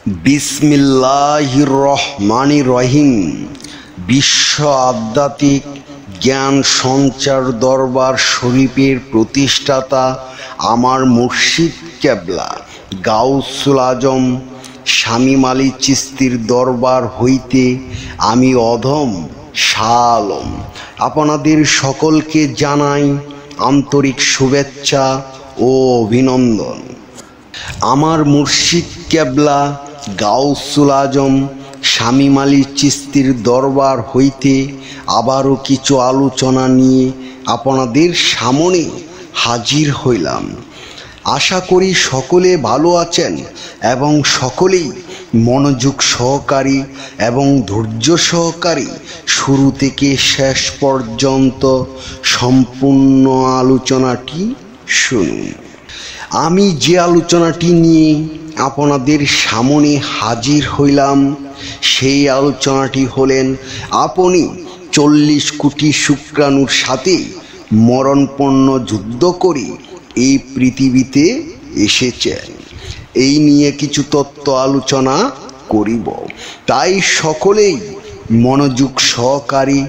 বিসমিল্লাহির রহমানির রহিম। বিশ্ব আধ্যাত্মিক জ্ঞান সঞ্চার দরবার শরীফের প্রতিষ্ঠাতা আমার মুর্শিদ কেবলা গাউসুল আজম শামীম আলী চিশতির দরবার হইতে আমি অধম শাহ আলম আপনাদের সকলকে জানাই আন্তরিক শুভেচ্ছা ও অভিনন্দন। আমার মুর্শিদ কেবলা গাউসুল আজম শামীম আলী চিশতির দরবার হইতে আবারও কিছু আলোচনা নিয়ে আপনাদের সামনে হাজির হইলাম। আশা করি সকলে ভালো আছেন এবং সকলেই মনোযোগ সহকারী এবং ধৈর্য সহকারী শুরু থেকে শেষ পর্যন্ত সম্পূর্ণ আলোচনাটি শুনুন। আমি যে আলোচনাটি নিয়ে আপনাদের সামনে হাজির হইলাম সেই আলোচনাটি হলেন আপনি 40 কোটি শুক্রাণুর সাথে মরণপূর্ণ যুদ্ধ করে এই পৃথিবীতে এসেছেন। এই নিয়ে কিছু তত্ত্ব আলোচনা করিব, তাই সকলেই মনোযোগ সহকারী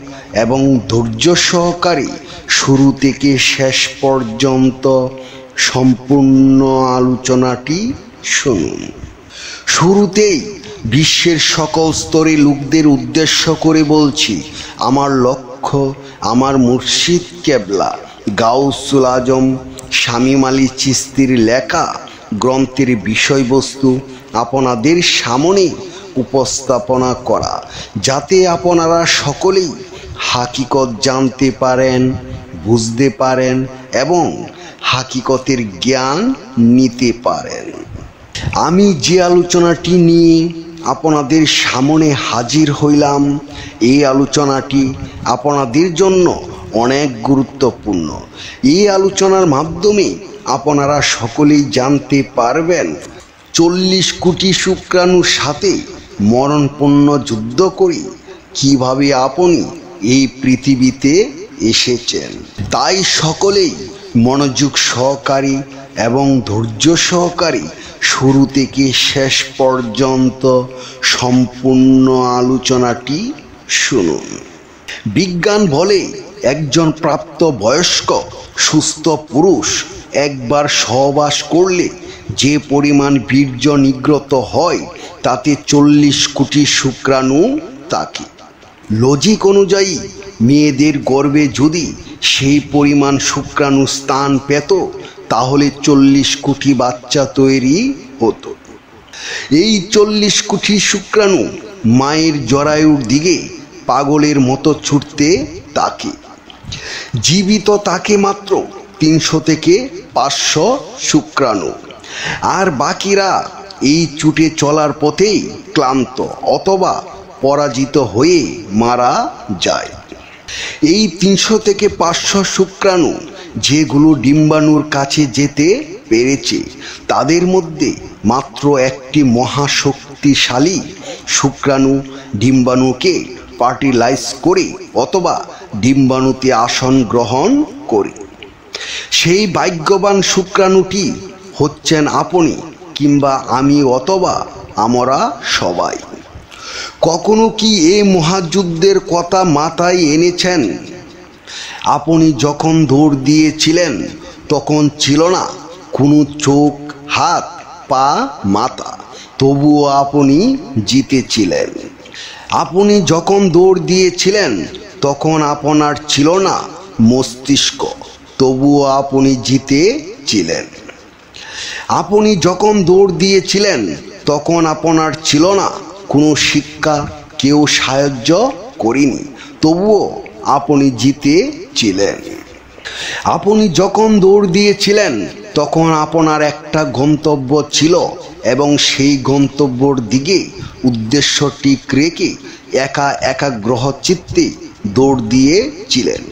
এবং ধৈর্য সহকারী শুরু থেকে শেষ পর্যন্ত সম্পূর্ণ আলোচনাটি শুনুন। শুরুতেই বিশ্বের সকল স্তরে লোকদের উদ্দেশ্য করে বলছি, আমার লক্ষ্য আমার মুর্শিদ কেবলা গাউসুল আজম শামীম আলী চিশতির লেখা গ্রন্থের বিষয়বস্তু আপনাদের সামনে উপস্থাপনা করা, যাতে আপনারা সকলেই হাকিকত জানতে পারেন, বুঝতে পারেন এবং হাকিকতের জ্ঞান নিতে পারেন। আমি যে আলোচনাটি নিয়ে আপনাদের সামনে হাজির হইলাম, এই আলোচনাটি আপনাদের জন্য অনেক গুরুত্বপূর্ণ। এই আলোচনার মাধ্যমে আপনারা সকলেই জানতে পারবেন 40 কোটি শুক্রাণুর সাথে মরণপূর্ণ যুদ্ধ করে কিভাবে আপনি এই পৃথিবীতে এসেছেন। তাই সকলেই মনোযোগ সহকারী এবং ধৈর্য সহকারী শুরু থেকে শেষ পর্যন্ত সম্পূর্ণ আলোচনাটি শুনুন। বিজ্ঞান বলে একজন প্রাপ্ত বয়স্ক সুস্থ পুরুষ একবার সহবাস করলে যে পরিমাণ বীর্য নির্গত হয় তাতে 40 কোটি শুক্রাণু থাকে। লজিক অনুযায়ী মেয়েদের গর্ভে যদি সেই পরিমাণ শুক্রাণু স্থান পেত তাহলে 40 কোটি বাচ্চা তৈরি হতো। এই 40 কোটি শুক্রাণু মায়ের জরায়ুর দিকে পাগলের মতো ছুটতে থাকে। জীবিত থাকে মাত্র 300 থেকে 500 শুক্রাণু, আর বাকিরা এই ছুটে চলার পথেই ক্লান্ত অথবা পরাজিত হয়ে মারা যায়। এই 300 থেকে 500 শুক্রাণু যেগুলো ডিম্বাণুর কাছে যেতে পেরেছে তাদের মধ্যে মাত্র একটি মহাশক্তিশালী শুক্রাণু ডিম্বাণুকে ফার্টিলাইজ করে অথবা ডিম্বাণুতে আসন গ্রহণ করে। সেই ভাগ্যবান শুক্রাণুটি হচ্ছেন আপনি কিংবা আমি অথবা আমরা সবাই। কখনো কি এই মহাযুদ্ধের কথা মাথায় এনেছেন? আপনি যখন দৌড় দিয়েছিলেন তখন ছিল না কোনো চোখ, হাত, পা, মাথা, তবুও আপনি জিতেছিলেন। আপনি যখন দৌড় দিয়েছিলেন তখন আপনার ছিল না মস্তিষ্ক, তবুও আপনি জিতেছিলেন। আপনি যখন দৌড় দিয়েছিলেন তখন আপনার ছিল না কোনো শিক্ষা, কেউ সাহায্য করেনি, তবুও আপনি জিতেছিলেন। আপনি যখন দৌড় দিয়েছিলেন তখন আপনার একটা গন্তব্য ছিল এবং সেই গন্তব্যর দিকে উদ্দেশ্য ঠিক রেখে একাগ্রহ চিত্তে দৌড় দিয়েছিলেন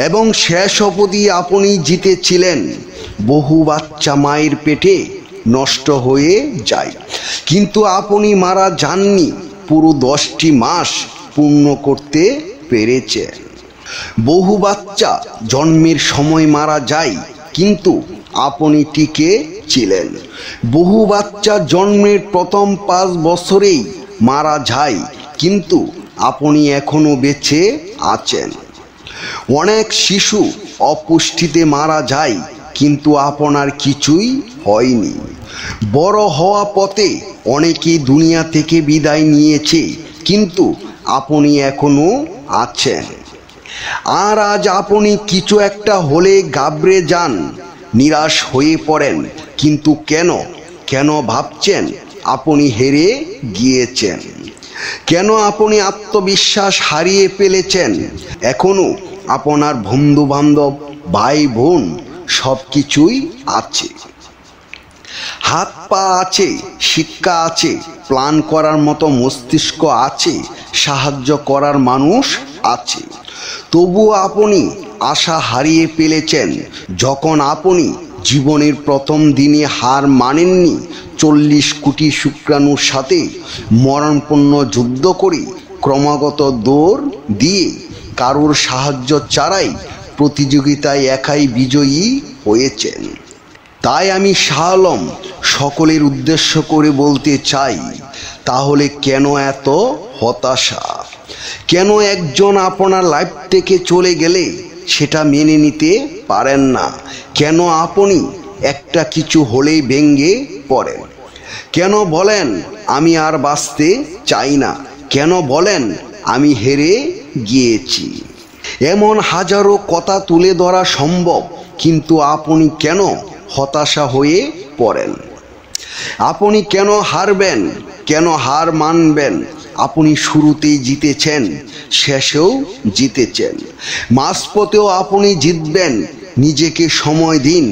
এবং শেষ অবধি আপনি জিতেছিলেন। বহু বাচ্চা মায়ের পেটে নষ্ট হয়ে যায়, কিন্তু আপনি মারা যাননি, পুরো 10টি মাস পূর্ণ করতে পেরেছেন। বহু বাচ্চা জন্মের সময় মারা যায়, কিন্তু আপনি টিকে ছিলেন। বহু বাচ্চা জন্মের প্রথম 5 বছরেই মারা যায়, কিন্তু আপনি এখনো বেঁচে আছেন। অনেক শিশু অপুষ্টিতে মারা যায়, কিন্তু আপনার কিছুই হয়নি। বড় হওয়া পথে অনেকেই দুনিয়া থেকে বিদায় নিয়েছে, কিন্তু আপনি এখনো আছেন। আর আজ আপনি কিছু একটা হলে ঘাবড়ে যান, নিরাশ হয়ে পড়েন, কিন্তু কেন ভাবছেন আপনি হেরে গিয়েছেন? কেন আপনি আত্মবিশ্বাস হারিয়ে ফেলেছেন? এখনো আপনার বন্ধু বান্ধব, ভাই বোন সব কিছুই আছে। হাত পা আছে, শিক্ষা আছে, প্ল্যান করার মতো মস্তিষ্ক আছে, সাহায্য করার মানুষ আছে। তবুও আপনি আশা হারিয়ে ফেলেছেন। যখন আপনি জীবনের প্রথম দিনে হার মানেননি, 40 কোটি শুক্রাণুর সাথে মরণপূর্ণ যুদ্ধ করে ক্রমাগত দৌড় দিয়ে কারোর সাহায্য ছাড়াই প্রতিযোগিতায় একাই বিজয়ী হয়েছেন। তাই আমি শাহ আলম সকলের উদ্দেশ্য করে বলতে চাই, তাহলে কেন এত হতাশা? কেন একজন আপনার লাইফ থেকে চলে গেলে সেটা মেনে নিতে পারেন না? কেন আপনি একটা কিছু হলেই ভেঙে পড়েন? কেন বলেন আমি আর বাঁচতে চাই না? কেন বলেন আমি হেরে গিয়েছি? এমন হাজারো কথা তুলে ধরা সম্ভব, কিন্তু আপনি কেন হতাশা হয়ে পড়েন? আপনি কেন হারবেন? কেন হার মানবেন? আপনি শুরুতেই জিতেছেন, শেষেও জিতেছেন, মাঝপথেও আপনি জিতবেন। নিজেকে সময় দিন,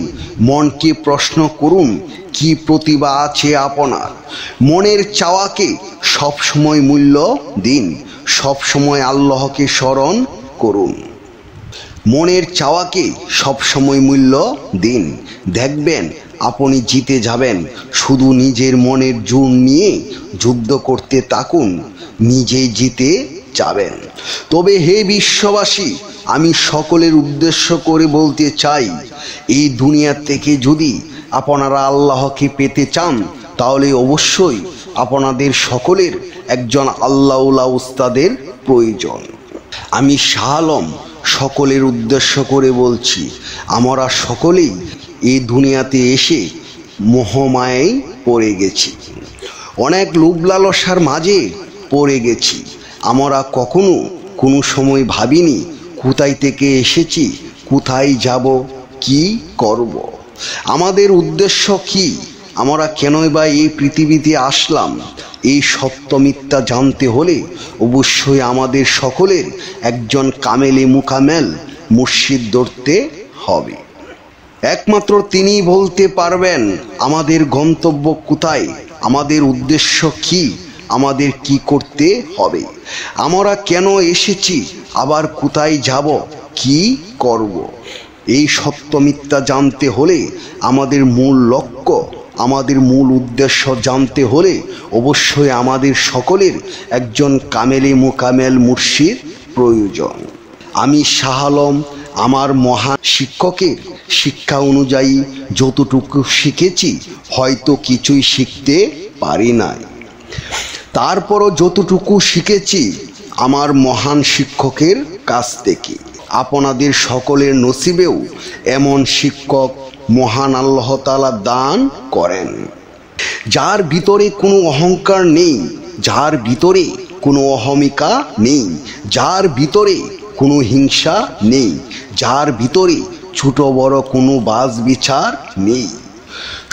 মনকে প্রশ্ন করুন কি প্রতিভা আছে আপনার। মনের চাওয়াকে সবসময় মূল্য দিন, সবসময় আল্লাহকে স্মরণ করুন। মনের চাওয়াকে সবসময় মূল্য দিন, দেখবেন আপনি জিতে যাবেন। শুধু নিজের মনের জোর নিয়ে যুদ্ধ করতে থাকুন, নিজেই জিতে যাবেন। তবে হে বিশ্ববাসী, আমি সকলের উদ্দেশ্য করে বলতে চাই, এই দুনিয়া থেকে যদি আপনারা আল্লাহকে পেতে চান, তাহলে অবশ্যই আপনাদের সকলের একজন আল্লাহওয়ালা উস্তাদের প্রয়োজন। আমি শাহ আলম সকলের উদ্দেশ্য করে বলছি, আমরা সকলেই এই দুনিয়াতে এসে মোহমায়ায় পড়ে গেছি, অনেক লোভ লালসার মাঝে পড়ে গেছি। আমরা কখনো কোনো সময় ভাবিনি কোথায় থেকে এসেছি, কোথায় যাব, কি করব, আমাদের উদ্দেশ্য কি, আমরা কেনই বা এই পৃথিবীতে আসলাম। এই সত্য মিথ্যা জানতে হলে অবশ্যই আমাদের সকলের একজন কামেলে মুকামেল মুর্শিদ ধরতে হবে। একমাত্র তিনিই বলতে পারবেন আমাদের গন্তব্য কোথায়, আমাদের উদ্দেশ্য কি, আমাদের কি করতে হবে, আমরা কেন এসেছি, আবার কোথায় যাব, কি করব। এই সত্য মিথ্যা জানতে হলে, আমাদের মূল লক্ষ্য, আমাদের মূল উদ্দেশ্য জানতে হলে অবশ্যই আমাদের সকলের একজন কামেলে মুকামেল মুর্শিদ প্রয়োজন। আমি শাহ আলম আমার মহান শিক্ষকের শিক্ষা অনুযায়ী যতটুকু শিখেছি, হয়তো কিছুই শিখতে পারি নাই, তারপরও যতটুকু শিখেছি আমার মহান শিক্ষকের কাছ থেকে। আপনাদের সকলের নসিবেও এমন শিক্ষক মহান আল্লাহ তাআলা দান করেন, যার ভিতরে কোনো অহংকার নেই, যার ভিতরে কোনো অহমিকা নেই, যার ভিতরে কোনো হিংসা নেই, যার ভিতরে ছোট বড় কোনো বাজ বিচার নেই,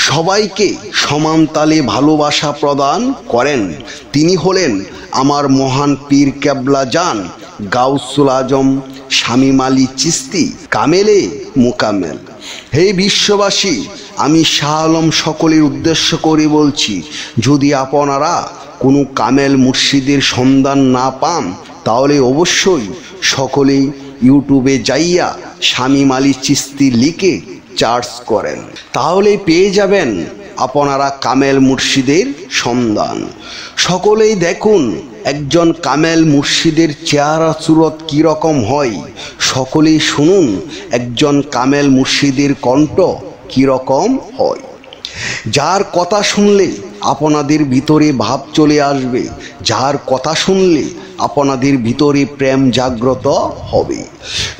সবাইকে সমান তালে ভালোবাসা প্রদান করেন। তিনি হলেন আমার মহান পীর কেবলা জান গাউসুল আজম শামীম আলী চিশতি কামেলে মুকামেল। হে বিশ্ববাসী, আমি শাহ আলম সকলের উদ্দেশ্য করে বলছি, যদি আপনারা কোনো কামেল মুর্শিদের সন্ধান না পান, তাহলে অবশ্যই সকলেই ইউটিউবে যাইয়া শামীম আলী চিশতি লিখে সার্চ করেন, তাহলে পেয়ে যাবেন আপনারা কামেল মুর্শিদের সন্ধান। সকলেই দেখুন একজন কামেল মুর্শিদের চেহারা সুরত কীরকম হয়, সকলেই শুনুন একজন কামেল মুর্শিদের কণ্ঠ কীরকম হয়। যার কথা শুনলে আপনাদের ভিতরে ভাব চলে আসবে, যার কথা শুনলে আপনাদের ভিতরে প্রেম জাগ্রত হবে।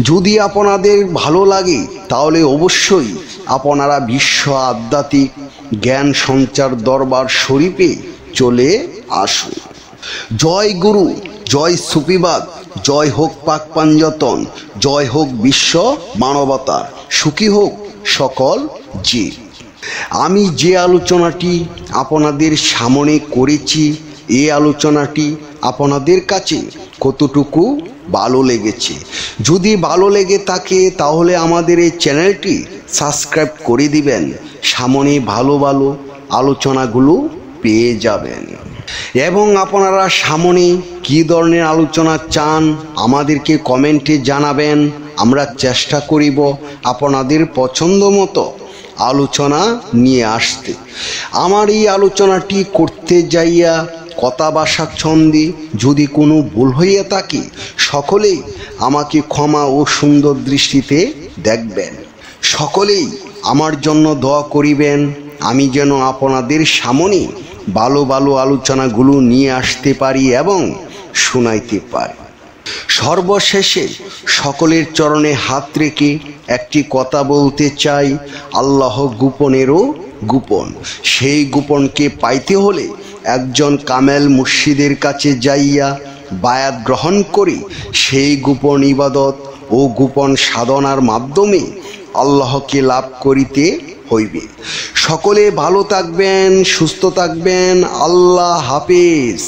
যদি আপনাদের ভালো লাগে তাহলে অবশ্যই আপনারা বিশ্ব আধ্যাত্মিক জ্ঞান সঞ্চার দরবার শরীফে চলে আসুন। জয় গুরু, জয় সুফিবাদ, জয় হোক পাক পাঞ্জতন, জয় হোক বিশ্ব মানবতার, সুখী হোক সকল জীব। আমি যে আলোচনাটি আপনাদের সামনে করেছি, এই আলোচনাটি আপনাদের কাছে কতটুকু ভালো লেগেছে? যদি ভালো লেগে থাকে তাহলে আমাদের এই চ্যানেলটি সাবস্ক্রাইব করে দিবেন, সামনে ভালো ভালো আলোচনাগুলো পেয়ে যাবেন। এবং আপনারা সামনে কী ধরনের আলোচনা চান আমাদেরকে কমেন্টে জানাবেন, আমরা চেষ্টা করিব আপনাদের পছন্দ মতো আলোচনা নিয়ে আসতে। আমার এই আলোচনাটি করতে যাইয়া কথা ভাষা ছন্দে যদি কোনো ভুল হইয়া থাকে সকলেই আমাকে ক্ষমা ও সুন্দর দৃষ্টিতে দেখবেন। সকলেই আমার জন্য দোয়া করিবেন, আমি যেন আপনাদের সামনে ভালো ভালো আলোচনাগুলো নিয়ে আসতে পারি এবং শোনাইতে পারি। সর্বশেষে সকলের চরণে হাত রেখে একটি কথা বলতে চাই, আল্লাহ গোপনেরও গোপন। সেই গোপনকে পাইতে হলে একজন কামেল মুর্শিদের কাছে যাইয়া বায়াত গ্রহণ করে সেই গোপন ইবাদত ও গোপন সাধনার মাধ্যমে আল্লাহকে লাভ করিতে হইবে। সকলে ভালো থাকবেন, সুস্থ থাকবেন। আল্লাহ হাফেজ।